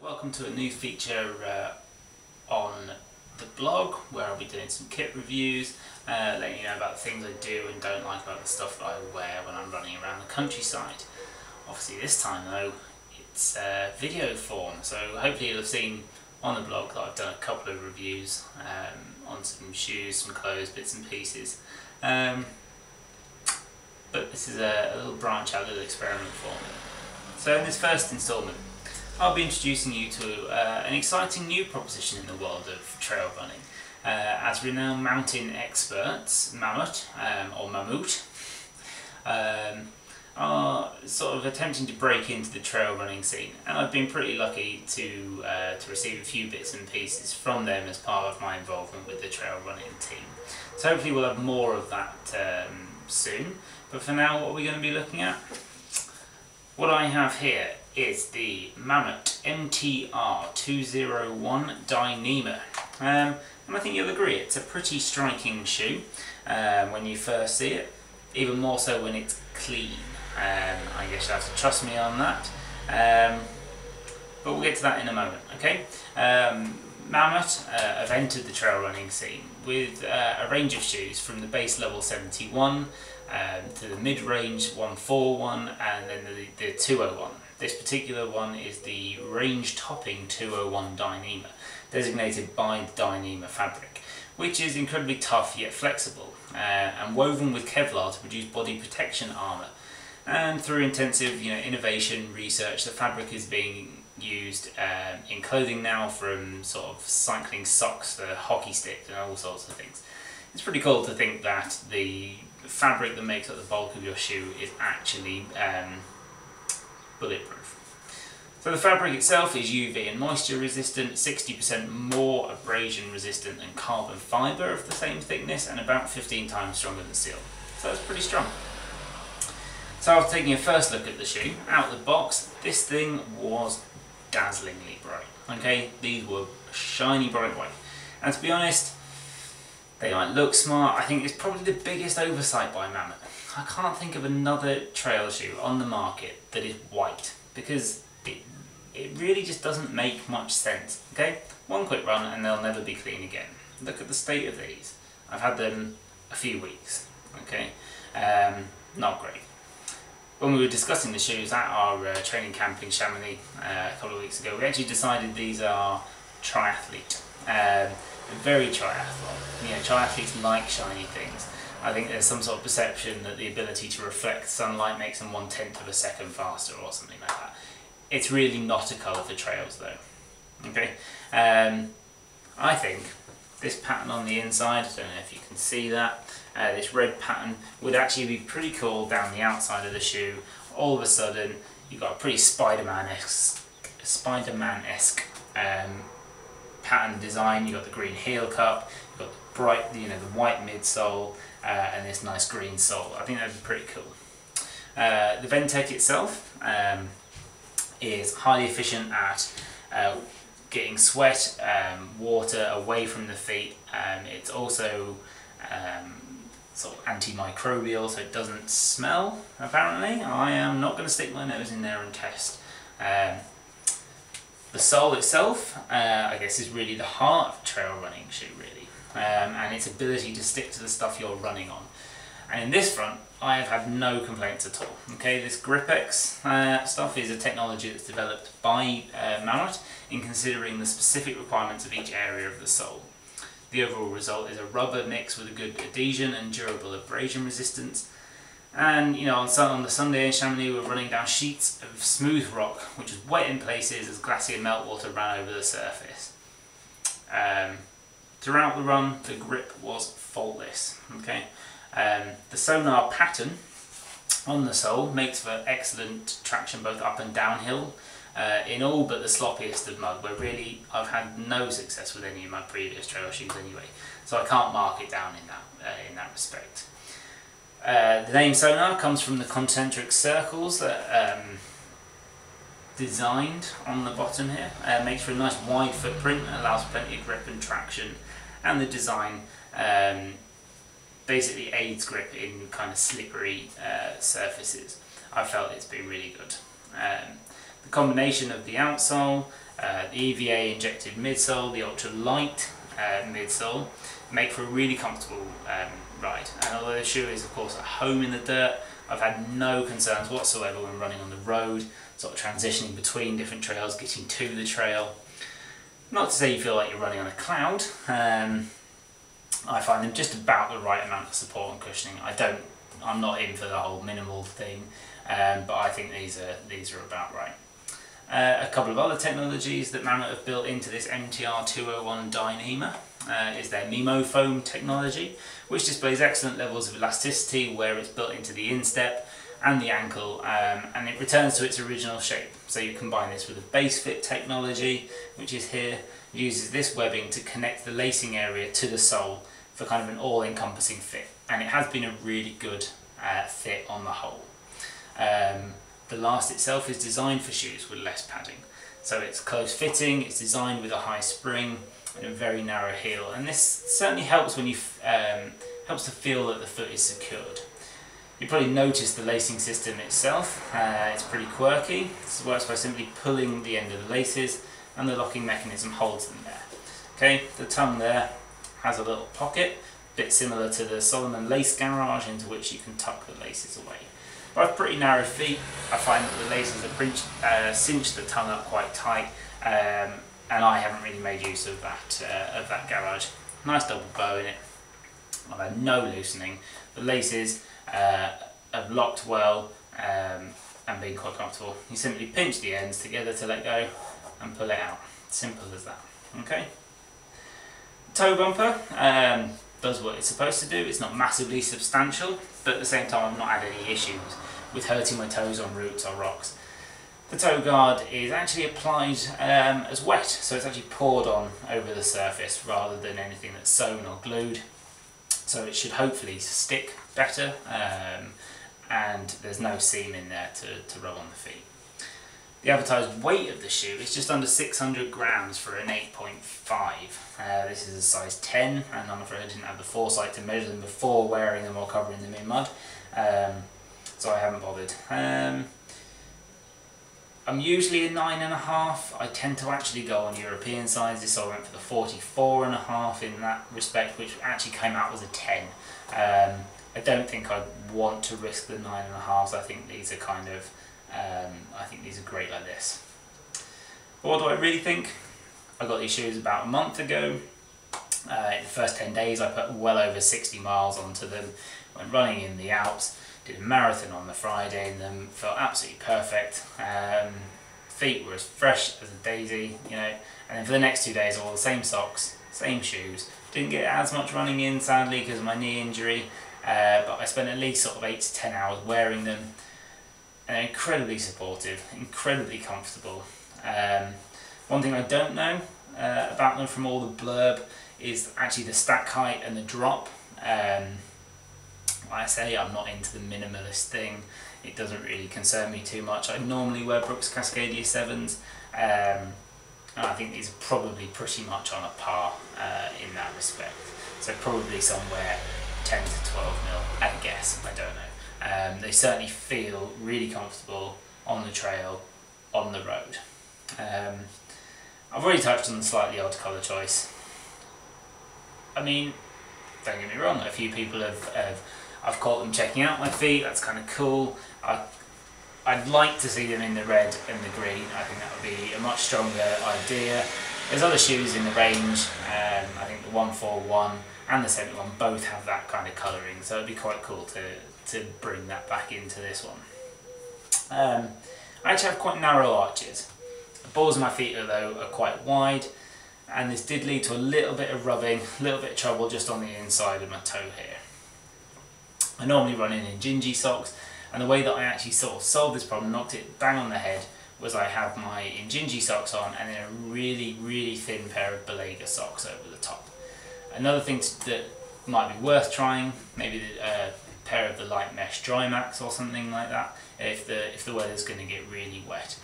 Welcome to a new feature on the blog where I'll be doing some kit reviews, letting you know about the things I do and don't like about the stuff that I wear when I'm running around the countryside. Obviously this time though it's video form, so hopefully you'll have seen on the blog that I've done a couple of reviews on some shoes, some clothes, bits and pieces. But this is a little branch out, a little experiment for me. So in this first instalment I'll be introducing you to an exciting new proposition in the world of trail running. As renowned mountain experts, Mammut, or Mammut, are sort of attempting to break into the trail running scene, and I've been pretty lucky to receive a few bits and pieces from them as part of my involvement with the trail running team. So hopefully we'll have more of that soon, but for now what are we going to be looking at? What I have here is the Mammut Mtr 201 Dyneema, and I think you'll agree it's a pretty striking shoe when you first see it, even more so when it's clean. I guess you'll have to trust me on that, but we'll get to that in a moment, okay? Mammut have entered the trail running scene with a range of shoes from the base level 71 to the mid-range 141 and then the 201. This particular one is the range-topping 201 Dyneema, designated by the Dyneema fabric, which is incredibly tough yet flexible, and woven with Kevlar to produce body protection armour. And through intensive innovation research, the fabric is being used in clothing now, from sort of cycling socks to hockey sticks and all sorts of things. It's pretty cool to think that the fabric that makes up the bulk of your shoe is actually bulletproof. So the fabric itself is UV and moisture resistant, 60% more abrasion resistant than carbon fibre of the same thickness, and about 15 times stronger than steel. So it's pretty strong. So I was taking a first look at the shoe. Out of the box, this thing was dazzlingly bright. Okay, these were shiny bright white. And to be honest, they might look smart. I think it's probably the biggest oversight by Mammut. I can't think of another trail shoe on the market that is white, because it really just doesn't make much sense. Okay, one quick run and they'll never be clean again. Look at the state of these. I've had them a few weeks. Okay, not great. When we were discussing the shoes at our training camp in Chamonix a couple of weeks ago, we actually decided these are triathlete. Very triathlon. Triathletes like shiny things. I think there's some sort of perception that the ability to reflect sunlight makes them 1/10 of a second faster or something like that. It's really not a colour for trails though. Okay, I think this pattern on the inside, I don't know if you can see that, this red pattern would actually be pretty cool down the outside of the shoe. All of a sudden you've got a pretty Spider-Man-esque pattern design. You've got the green heel cup, you've got the bright, the white midsole, and this nice green sole. I think that'd be pretty cool. The Ventec itself is highly efficient at getting sweat, water away from the feet. It's also sort of antimicrobial, so it doesn't smell, apparently. I am not going to stick my nose in there and test. The sole itself, I guess, is really the heart of a trail running shoe, really, and its ability to stick to the stuff you're running on. And in this front, I have had no complaints at all. Okay, this GripX stuff is a technology that's developed by Mammut in considering the specific requirements of each area of the sole. The overall result is a rubber mix with a good adhesion and durable abrasion resistance. And on the Sunday in Chamonix, we were running down sheets of smooth rock, which was wet in places as glacier meltwater ran over the surface. Throughout the run, the grip was faultless. Okay, the sonar pattern on the sole makes for excellent traction both up and downhill in all but the sloppiest of mud, where really I've had no success with any of my previous trail shoes anyway, so I can't mark it down in that respect. The name sonar comes from the concentric circles that designed on the bottom here. Makes for a nice wide footprint, allows plenty of grip and traction, and the design basically aids grip in kind of slippery surfaces. I felt it's been really good. The combination of the outsole, the EVA injected midsole, the ultra light midsole make for a really comfortable ride. And although the shoe is of course at home in the dirt, I've had no concerns whatsoever when running on the road, sort of transitioning between different trails, getting to the trail. Not to say you feel like you're running on a cloud. I find them just about the right amount of support and cushioning. I'm not in for the whole minimal thing, but I think these are about right. A couple of other technologies that Mammut have built into this MTR 201 Dyneema is their Memo foam technology, which displays excellent levels of elasticity where it's built into the instep and the ankle, and it returns to its original shape. So you combine this with a base fit technology, which is here, uses this webbing to connect the lacing area to the sole for kind of an all-encompassing fit, and it has been a really good fit on the whole. The last itself is designed for shoes with less padding, so it's close fitting, it's designed with a high spring and a very narrow heel, and this certainly helps when you helps to feel that the foot is secured. You probably noticed the lacing system itself. It's pretty quirky. This works by simply pulling the end of the laces, and the locking mechanism holds them there. Okay, the tongue there has a little pocket, a bit similar to the Solomon lace garage, into which you can tuck the laces away. But I have pretty narrow feet. I find that the laces have cinched the tongue up quite tight, and I haven't really made use of that garage. Nice double bow in it. I've had no loosening. The laces have locked well and been quite comfortable. You simply pinch the ends together to let go and pull it out. Simple as that. Okay. Toe bumper does what it's supposed to do. It's not massively substantial, but at the same time I've not had any issues with hurting my toes on roots or rocks. The toe guard is actually applied as wet, so it's actually poured on over the surface rather than anything that's sewn or glued. So it should hopefully stick better, and there's no seam in there to rub on the feet. The advertised weight of the shoe is just under 600 grams for an 8.5. This is a size 10, and I'm afraid I didn't have the foresight to measure them before wearing them or covering them in mud, so I haven't bothered. I'm usually a 9.5. I tend to actually go on European sizes, so I went for the 44.5 in that respect, which actually came out as a 10. I don't think I'd want to risk the 9.5s. I think these are kind of, I think these are great like this. But what do I really think? I got these shoes about a month ago. In the first 10 days I put well over 60 miles onto them. Went running in the Alps, did a marathon on the Friday in them, felt absolutely perfect. Feet were as fresh as a daisy, you know, and then for the next 2 days I wore the same socks, same shoes. Didn't get as much running in sadly because of my knee injury, but I spent at least sort of 8 to 10 hours wearing them, and they're incredibly supportive, incredibly comfortable. One thing I don't know about them from all the blurb is actually the stack height and the drop. Like I say, I'm not into the minimalist thing. It doesn't really concern me too much. I normally wear Brooks Cascadia 7s, and I think these are probably pretty much on a par in that respect. So probably somewhere 10 to 12 mil at a guess, I don't know. They certainly feel really comfortable on the trail, on the road. I've already touched on the slightly odd colour choice. I mean, don't get me wrong, a few people I've caught them checking out my feet, that's kind of cool. I'd like to see them in the red and the green. I think that would be a much stronger idea. There's other shoes in the range, I think the 141 and the 71 both have that kind of colouring, so it'd be quite cool to bring that back into this one. I actually have quite narrow arches. The balls of my feet though are quite wide, and this did lead to a little bit of rubbing, a little bit of trouble just on the inside of my toe here. I normally run in Gingy socks, and the way that I actually sort of solved this problem, knocked it bang on the head, was I have my Gingy socks on and then a really, really thin pair of Belega socks over the top. Another thing that might be worth trying, maybe a pair of the light mesh Dry Max or something like that, if the weather's going to get really wet.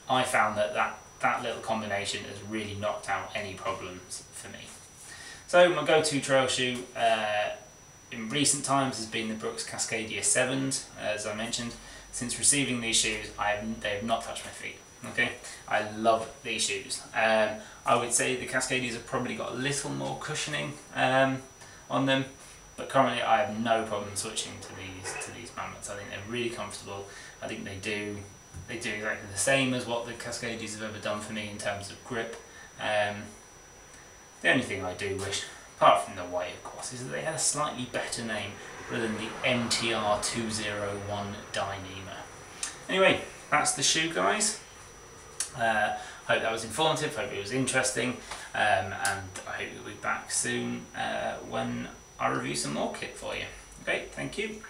I found that little combination has really knocked out any problems for me. So my go-to trail shoe, in recent times has been the Brooks Cascadia 7s, as I mentioned. Since receiving these shoes, they have not touched my feet. Okay, I love these shoes. I would say the Cascadias have probably got a little more cushioning on them, but currently I have no problem switching to these Mammuts. I think they're really comfortable. I think they do exactly the same as what the Cascadias have ever done for me in terms of grip. The only thing I do wish, apart from the white of course, is that they had a slightly better name rather than the Mtr 201 Dyneema. Anyway, that's the shoe, guys. Hope that was informative, hope it was interesting, and I hope you'll be back soon when I review some more kit for you. Okay, thank you.